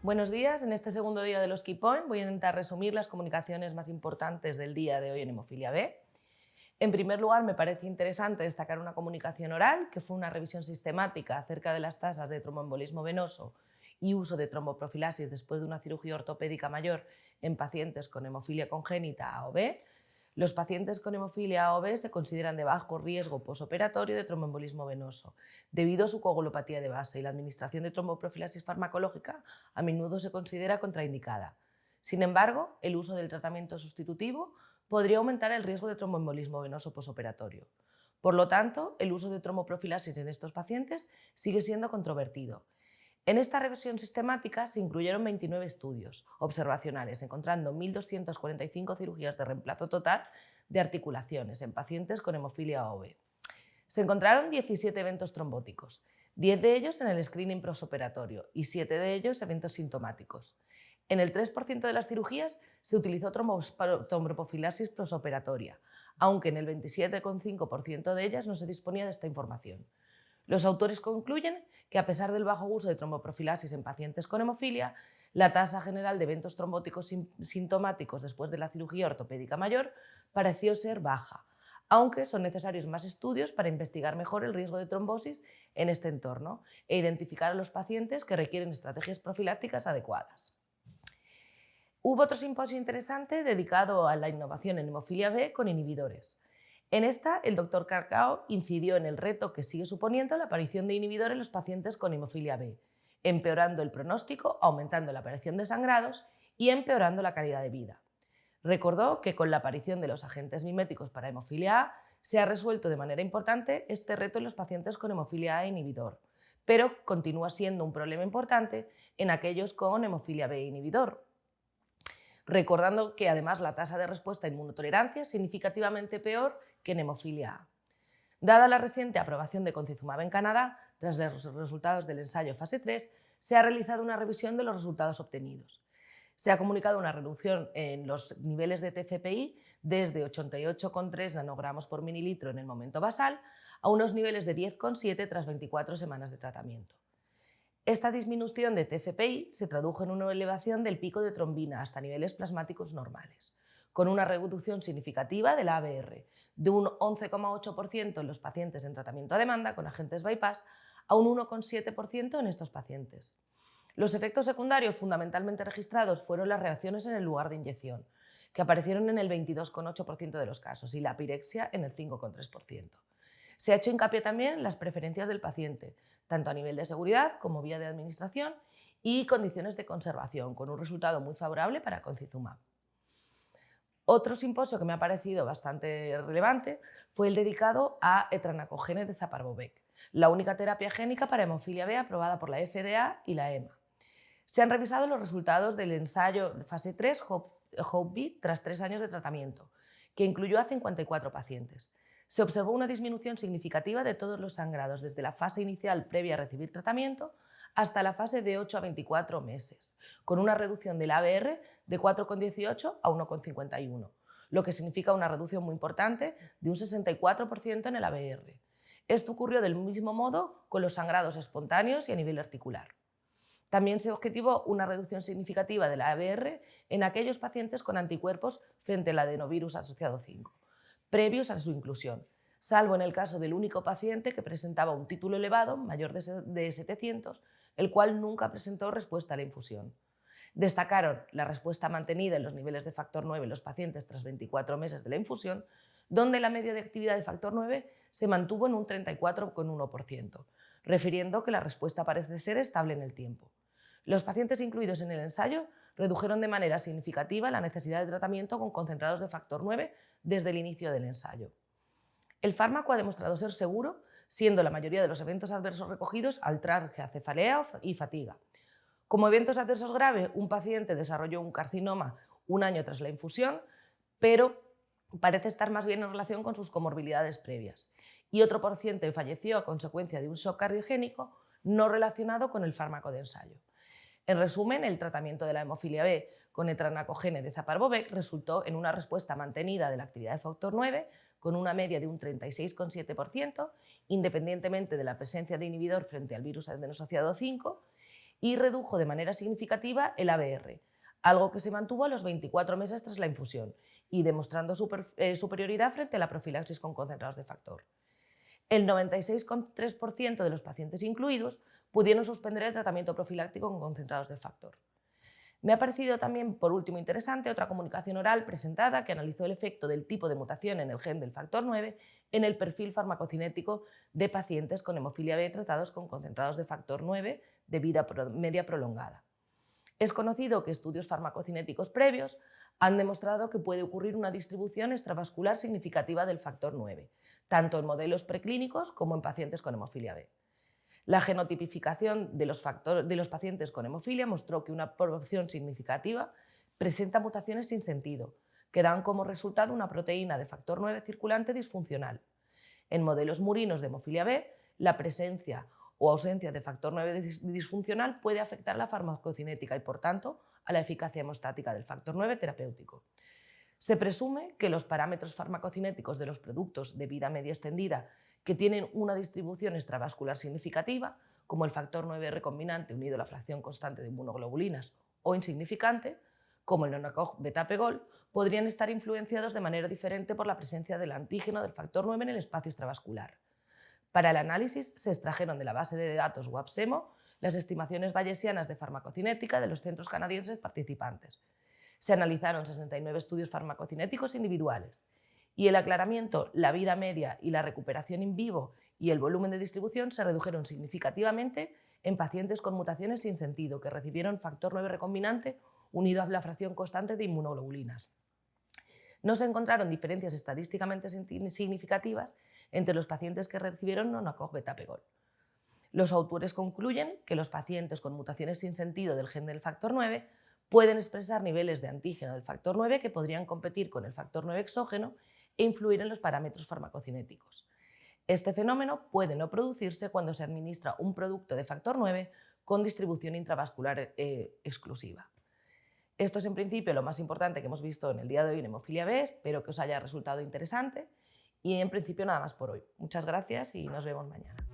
Buenos días, en este segundo día de los Key Point voy a intentar resumir las comunicaciones más importantes del día de hoy en hemofilia B. En primer lugar, me parece interesante destacar una comunicación oral, que fue una revisión sistemática acerca de las tasas de tromboembolismo venoso y uso de tromboprofilaxis después de una cirugía ortopédica mayor en pacientes con hemofilia congénita A o B. Los pacientes con hemofilia A o B se consideran de bajo riesgo posoperatorio de tromboembolismo venoso, debido a su coagulopatía de base, y la administración de tromboprofilaxis farmacológica a menudo se considera contraindicada. Sin embargo, el uso del tratamiento sustitutivo podría aumentar el riesgo de tromboembolismo venoso posoperatorio. Por lo tanto, el uso de tromboprofilaxis en estos pacientes sigue siendo controvertido. En esta revisión sistemática se incluyeron 29 estudios observacionales, encontrando 1.245 cirugías de reemplazo total de articulaciones en pacientes con hemofilia A o B. Se encontraron 17 eventos trombóticos, 10 de ellos en el screening posoperatorio y 7 de ellos eventos sintomáticos. En el 3% de las cirugías se utilizó tromboprofilaxis posoperatoria, aunque en el 27,5% de ellas no se disponía de esta información. Los autores concluyen que, a pesar del bajo uso de tromboprofilaxis en pacientes con hemofilia, la tasa general de eventos trombóticos sintomáticos después de la cirugía ortopédica mayor pareció ser baja, aunque son necesarios más estudios para investigar mejor el riesgo de trombosis en este entorno e identificar a los pacientes que requieren estrategias profilácticas adecuadas. Hubo otro simposio interesante dedicado a la innovación en hemofilia B con inhibidores. En esta, el Dr. Carcao incidió en el reto que sigue suponiendo la aparición de inhibidores en los pacientes con hemofilia B, empeorando el pronóstico, aumentando la aparición de sangrados y empeorando la calidad de vida. Recordó que con la aparición de los agentes miméticos para hemofilia A se ha resuelto de manera importante este reto en los pacientes con hemofilia A inhibidor, pero continúa siendo un problema importante en aquellos con hemofilia B inhibidor, recordando que además la tasa de respuesta a inmunotolerancia es significativamente peor que en hemofilia A. Dada la reciente aprobación de concizumab en Canadá, tras los resultados del ensayo fase 3, se ha realizado una revisión de los resultados obtenidos. Se ha comunicado una reducción en los niveles de TCPI desde 88,3 nanogramos por mililitro en el momento basal a unos niveles de 10,7 tras 24 semanas de tratamiento. Esta disminución de TCPI se tradujo en una elevación del pico de trombina hasta niveles plasmáticos normales, con una reducción significativa del ABR, de un 11,8% en los pacientes en tratamiento a demanda con agentes bypass a un 1,7% en estos pacientes. Los efectos secundarios fundamentalmente registrados fueron las reacciones en el lugar de inyección, que aparecieron en el 22,8% de los casos, y la pirexia en el 5,3%. Se ha hecho hincapié también en las preferencias del paciente, tanto a nivel de seguridad como vía de administración y condiciones de conservación, con un resultado muy favorable para concizumab. Otro simposio que me ha parecido bastante relevante fue el dedicado a etranacogene de Saparbovec, la única terapia génica para hemofilia B aprobada por la FDA y la EMA. Se han revisado los resultados del ensayo de fase 3 HOPE-B tras 3 años de tratamiento, que incluyó a 54 pacientes. Se observó una disminución significativa de todos los sangrados desde la fase inicial previa a recibir tratamiento hasta la fase de 8 a 24 meses, con una reducción del ABR de 4,18 a 1,51, lo que significa una reducción muy importante de un 64% en el ABR. Esto ocurrió del mismo modo con los sangrados espontáneos y a nivel articular. También se objetivó una reducción significativa del ABR en aquellos pacientes con anticuerpos frente al adenovirus asociado 5. Previos a su inclusión, salvo en el caso del único paciente que presentaba un título elevado, mayor de 700, el cual nunca presentó respuesta a la infusión. Destacaron la respuesta mantenida en los niveles de factor 9 en los pacientes tras 24 meses de la infusión, donde la media de actividad de factor 9 se mantuvo en un 34,1%, refiriendo que la respuesta parece ser estable en el tiempo. Los pacientes incluidos en el ensayo redujeron de manera significativa la necesidad de tratamiento con concentrados de factor 9 desde el inicio del ensayo. El fármaco ha demostrado ser seguro, siendo la mayoría de los eventos adversos recogidos artralgia, cefalea y fatiga. Como eventos adversos graves, un paciente desarrolló un carcinoma un año tras la infusión, pero parece estar más bien en relación con sus comorbilidades previas. Y otro paciente falleció a consecuencia de un shock cardiogénico no relacionado con el fármaco de ensayo. En resumen, el tratamiento de la hemofilia B con etranacogene de Zaparbovec resultó en una respuesta mantenida de la actividad de factor 9 con una media de un 36,7%, independientemente de la presencia de inhibidor frente al virus adeno-asociado 5, y redujo de manera significativa el ABR, algo que se mantuvo a los 24 meses tras la infusión y demostrando superioridad frente a la profilaxis con concentrados de factor. El 96,3% de los pacientes incluidos pudieron suspender el tratamiento profiláctico con concentrados de factor. Me ha parecido también, por último, interesante otra comunicación oral presentada que analizó el efecto del tipo de mutación en el gen del factor 9 en el perfil farmacocinético de pacientes con hemofilia B tratados con concentrados de factor 9 de vida media prolongada. Es conocido que estudios farmacocinéticos previos han demostrado que puede ocurrir una distribución extravascular significativa del factor 9, tanto en modelos preclínicos como en pacientes con hemofilia B. La genotipificación de los pacientes con hemofilia mostró que una proporción significativa presenta mutaciones sin sentido, que dan como resultado una proteína de factor 9 circulante disfuncional. En modelos murinos de hemofilia B, la presencia o ausencia de factor 9 disfuncional puede afectar la farmacocinética y, por tanto, a la eficacia hemostática del factor 9 terapéutico. Se presume que los parámetros farmacocinéticos de los productos de vida media extendida que tienen una distribución extravascular significativa, como el factor 9 recombinante unido a la fracción constante de inmunoglobulinas o insignificante, como el nonacog beta-pegol, podrían estar influenciados de manera diferente por la presencia del antígeno del factor 9 en el espacio extravascular. Para el análisis se extrajeron de la base de datos WAPSEMO las estimaciones bayesianas de farmacocinética de los centros canadienses participantes. Se analizaron 69 estudios farmacocinéticos individuales y el aclaramiento, la vida media y la recuperación in vivo y el volumen de distribución se redujeron significativamente en pacientes con mutaciones sin sentido que recibieron factor 9 recombinante unido a la fracción constante de inmunoglobulinas. No se encontraron diferencias estadísticamente significativas entre los pacientes que recibieron nonacog beta-pegol. Los autores concluyen que los pacientes con mutaciones sin sentido del gen del factor 9 pueden expresar niveles de antígeno del factor 9 que podrían competir con el factor 9 exógeno e influir en los parámetros farmacocinéticos. Este fenómeno puede no producirse cuando se administra un producto de factor 9 con distribución intravascular exclusiva. Esto es en principio lo más importante que hemos visto en el día de hoy en hemofilia B, espero que os haya resultado interesante y en principio nada más por hoy. Muchas gracias y nos vemos mañana.